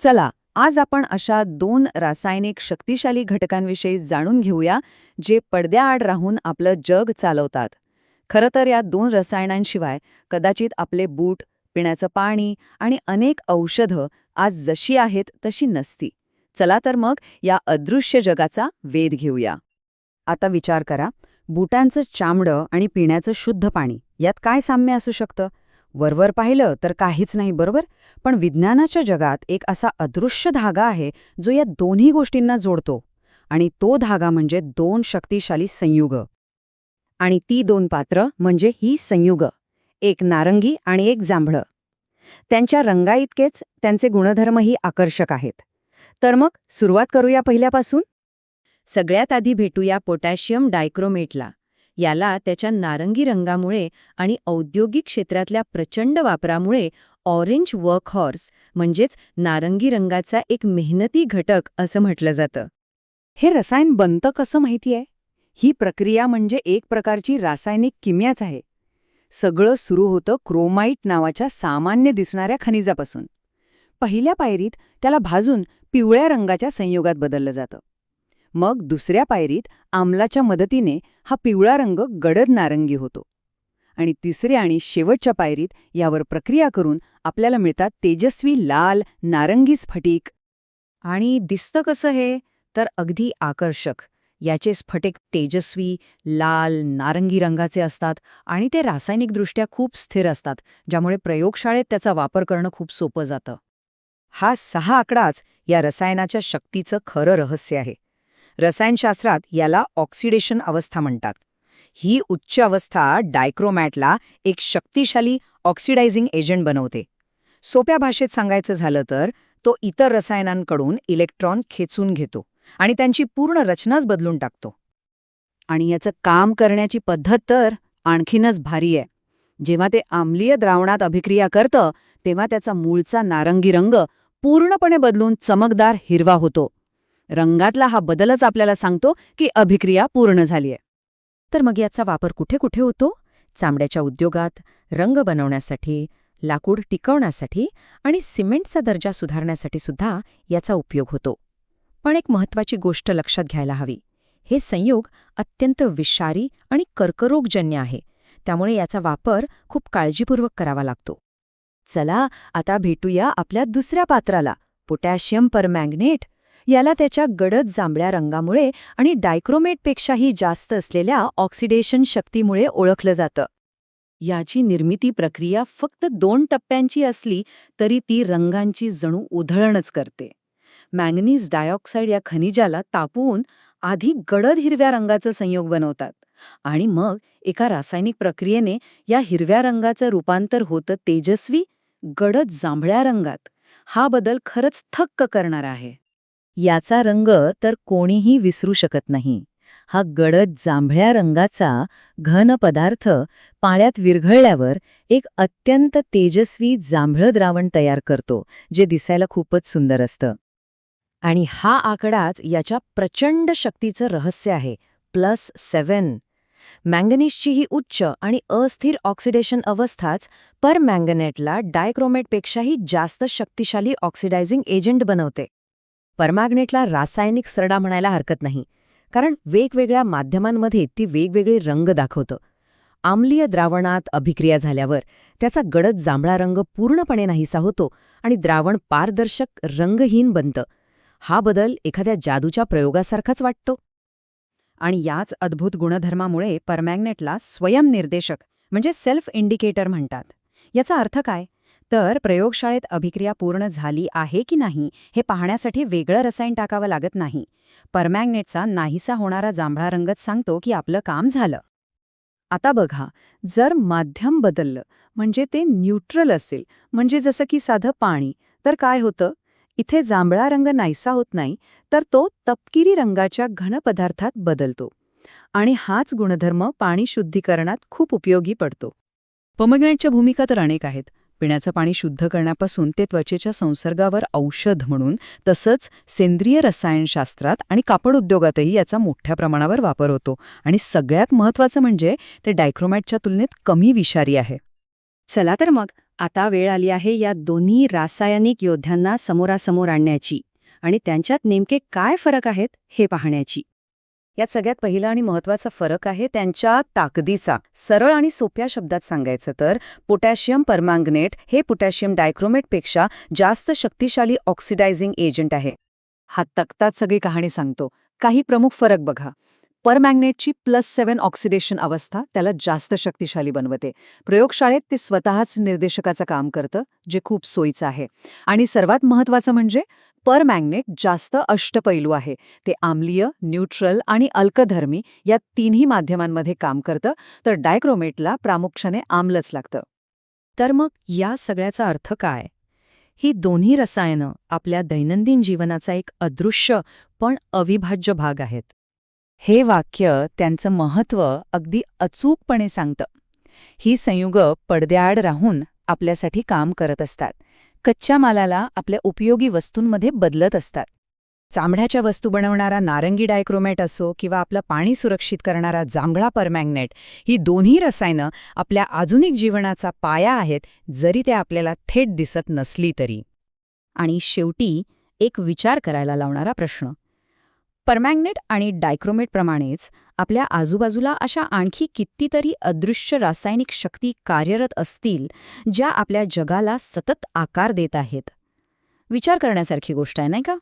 चला, आज आपण अशा 2 रासायनिक शक्तिशाली घटकांविषयी जाणून घेऊया, जे पडद्याआड राहून आपलं जग चालवतात. खरं तर या 2 रसायनांशिवाय कदाचित आपले बूट, पिण्याचं पाणी आणि अनेक औषधं आज जशी आहेत तशी नसती. चला तर मग या अदृश्य जगाचा वेध घेऊया. आता विचार करा, बुटांचं चामडं आणि पिण्याचं शुद्ध पाणी यात काय साम्य असू शकतं? वरवर पाहिलं तर काहीच नाही, बरोबर? पण विज्ञानाच्या जगात एक असा अदृश्य धागा आहे जो या दोन्ही गोष्टींना जोडतो. आणि तो धागा म्हणजे 2 शक्तिशाली संयुग. आणि ती 2 पात्र म्हणजे ही संयुग, एक नारंगी आणि एक जांभळं. त्यांच्या रंगाइतकेच त्यांचे गुणधर्मही आकर्षक आहेत. तर मग सुरुवात करूया पहिल्यापासून. सगळ्यात आधी भेटूया पोटॅशियम डायक्रोमेटला. याला त्याच्या नारंगी रंगामुळे आणि औद्योगिक क्षेत्रातल्या प्रचंड वापरामुळे ऑरेंज वर्कहॉर्स म्हणजेच नारंगी रंगाचा एक मेहनती घटक असं म्हटलं जातं. हे रसायन बनतं कसं माहितीये? ही प्रक्रिया म्हणजे एक प्रकारची रासायनिक किमयाच आहे. सगळं सुरू होतं क्रोमाइट नावाच्या सामान्य दिसणाऱ्या खनिजापासून. पहिल्या पायरीत त्याला भाजून पिवळ्या रंगाच्या संयोगात बदललं जातं. मग दुसऱ्या पायरीत आम्लाच्या मदतीने हा पिवळा रंग गडद नारंगी होतो. आणि तिसऱ्या आणि शेवटच्या पायरीत यावर प्रक्रिया करून आपल्याला मिळतात तेजस्वी लाल नारंगी स्फटिक. आणि दिसतं कसं हे? तर अगदी आकर्षक. याचे स्फटिक तेजस्वी, लाल, नारंगी रंगाचे असतात आणि ते रासायनिकदृष्ट्या खूप स्थिर असतात, ज्यामुळे प्रयोगशाळेत त्याचा वापर करणं खूप सोपं जातं. हा 6 आकडाच या रसायनाच्या शक्तीचं खरं रहस्य आहे. रसायनशास्त्रात याला ऑक्सिडेशन अवस्था म्हणतात. ही उच्च अवस्था डायक्रोमॅटला एक शक्तिशाली ऑक्सिडायझिंग एजंट बनवते. सोप्या भाषेत सांगायचं झालं तर तो इतर रसायनांकडून इलेक्ट्रॉन खेचून घेतो आणि त्यांची पूर्ण रचनाच बदलून टाकतो. आणि याचं काम करण्याची पद्धत तर आणखीनच भारी आहे. जेव्हा ते आम्लीय द्रावणात अभिक्रिया करतं तेव्हा त्याचा मूळचा नारंगी रंग पूर्णपणे बदलून चमकदार हिरवा होतो. रंगातला हा बदलच आपल्याला सांगतो की अभिक्रिया पूर्ण झालीय. तर मग याचा वापर कुठे कुठे होतो? चामड्याच्या उद्योगात, रंग बनवण्यासाठी, लाकूड टिकवण्यासाठी आणि सिमेंटचा दर्जा सुधारण्यासाठी सुद्धा याचा उपयोग होतो. पण एक महत्त्वाची गोष्ट लक्षात घ्यायला हवी. हे संयोग अत्यंत विषारी आणि कर्करोगजन्य आहे, त्यामुळे याचा वापर खूप काळजीपूर्वक करावा लागतो. चला आता भेटूया आपल्या दुसऱ्या पात्राला, पोटॅशियम परमॅंगनेट. याला त्याच्या गडद जांभळ्या रंगामुळे आणि डायक्रोमेटपेक्षाही जास्त असलेल्या ऑक्सिडेशन शक्तीमुळे ओळखलं जातं. याची निर्मिती प्रक्रिया फक्त 2 टप्प्यांची असली तरी ती रंगांची जणू उधळणच करते. मॅंगनीज डायऑक्साईड या खनिजाला तापवून आधी गडद हिरव्या रंगाचं संयोग बनवतात आणि मग एका रासायनिक प्रक्रियेने या हिरव्या रंगाचं रूपांतर होतं तेजस्वी, गडद जांभळ्या रंगात. हा बदल खरंच थक्क करणारा आहे. याचा रंग तर कोणीही विसरू शकत नाही. हा गडद जांभळ्या रंगाचा घन पदार्थ पाण्यात विरघळल्यावर एक अत्यंत तेजस्वी जांभळं द्रावण तयार करतो, जे दिसायला खूपच सुंदर असतं. आणि हा आकडाच याच्या प्रचंड शक्तीचं रहस्य आहे, +7. मॅंगनीजची ही उच्च आणि अस्थिर ऑक्सिडेशन अवस्थाच परमॅंगनेटला डायक्रोमेटपेक्षाही जास्त शक्तिशाली ऑक्सिडायझिंग एजंट बनवते. परमॅंगनेटला रासायनिक सरडा म्हणायला हरकत नाही, कारण वेगवेगळ्या माध्यमांमध्ये ती वेगवेगळे रंग दाखवतं. आम्लीय द्रावणात अभिक्रिया झाल्यावर त्याचा गडद जांभळा रंग पूर्णपणे नाहीसा होतो आणि द्रावण पारदर्शक रंगहीन बनतं. हा बदल एखाद्या जादूच्या प्रयोगासारखाच वाटतो. आणि याच अद्भुत गुणधर्मामुळे परमॅंगनेटला स्वयंनिर्देशक म्हणजे सेल्फ इंडिकेटर म्हणतात. याचा अर्थ काय? तर प्रयोगशाळेत अभिक्रिया पूर्ण झाली आहे की नाही हे पाहण्यासाठी वेगळं रसायन टाकावं लागत नाही. परमॅंगनेटचा नाहीसा होणारा जांभळा रंगच सांगतो की आपलं काम झालं. आता बघा, जर माध्यम बदललं म्हणजे ते न्यूट्रल असेल, म्हणजे जसं की साधं पाणी, तर काय होतं? इथे जांभळा रंग नाहीसा होत नाही, तर तो तपकिरी रंगाच्या घन पदार्थात बदलतो. आणि हाच गुणधर्म पाणी शुद्धीकरणात खूप उपयोगी पडतो. पोमॅग्रेनेटच्या भूमिका तर अनेक आहेत. पिण्याचं पाणी शुद्ध करण्यापासून ते त्वचेच्या संसर्गावर औषध म्हणून, तसंच सेंद्रिय रसायनशास्त्रात आणि कापड उद्योगातही याचा मोठ्या प्रमाणावर वापर होतो. आणि सगळ्यात महत्त्वाचं म्हणजे ते डायक्रोमॅटच्या तुलनेत कमी विषारी आहे. चला तर मग आता वेळ आली आहे या दोन्ही रासायनिक योद्ध्यांना समोरासमोर आणण्याची आणि त्यांच्यात नेमके काय फरक आहेत हे पाहण्याची. यात सगळ्यात पहिला आणि महत्त्वाचा फरक आहे त्यांच्या ताकदीचा. सरळ आणि सोप्या शब्दात सांगायचं तर पोटॅशियम परमँगनेट हे पोटॅशियम डायक्रोमेटपेक्षा जास्त शक्तिशाली ऑक्सिडायझिंग एजंट आहे. हा तक्ताच सगळी कहाणी सांगतो. काही प्रमुख फरक बघा. परमॅग्नेटची +7 ऑक्सिडेशन अवस्था त्याला जास्त शक्तिशाली बनवते. प्रयोगशाळेत ते स्वतःच निर्देशकाचं काम करतं, जे खूप सोयीचं आहे. आणि सर्वात महत्त्वाचं म्हणजे परमॅग्नेट जास्त अष्टपैलू आहे. ते आम्लीय, न्यूट्रल आणि अल्कधर्मी या तिन्ही माध्यमांमध्ये काम करतं, तर डायक्रोमेटला प्रामुख्याने आम्लच लागतं. तर मग या सगळ्याचा अर्थ काय? ही दोन्ही रसायनं आपल्या दैनंदिन जीवनाचा एक अदृश्य पण अविभाज्य भाग आहेत. हे वाक्य त्यांचं महत्त्व अगदी अचूकपणे सांगतं. ही संयुगं पडद्याआड राहून आपल्यासाठी काम करत असतात. कच्च्या मालाला आपल्या उपयोगी वस्तूंमध्ये बदलत असतात. चामड्याच्या वस्तू बनवणारा नारंगी डायक्रोमेट असो किंवा आपलं पाणी सुरक्षित करणारा जांभळा परमॅग्नेट, ही दोन्ही रसायनं आपल्या आधुनिक जीवनाचा पाया आहेत, जरी ते आपल्याला थेट दिसत नसली तरी. आणि शेवटी एक विचार करायला लावणारा प्रश्न. परमॅग्नेट आणि डायक्रोमेटप्रमाणेच आपल्या आजूबाजूला अशा आणखी कितीतरी अदृश्य रासायनिक शक्ती कार्यरत असतील, ज्या आपल्या जगाला सतत आकार देत आहेत. विचार करण्यासारखी गोष्ट आहे, नाही का?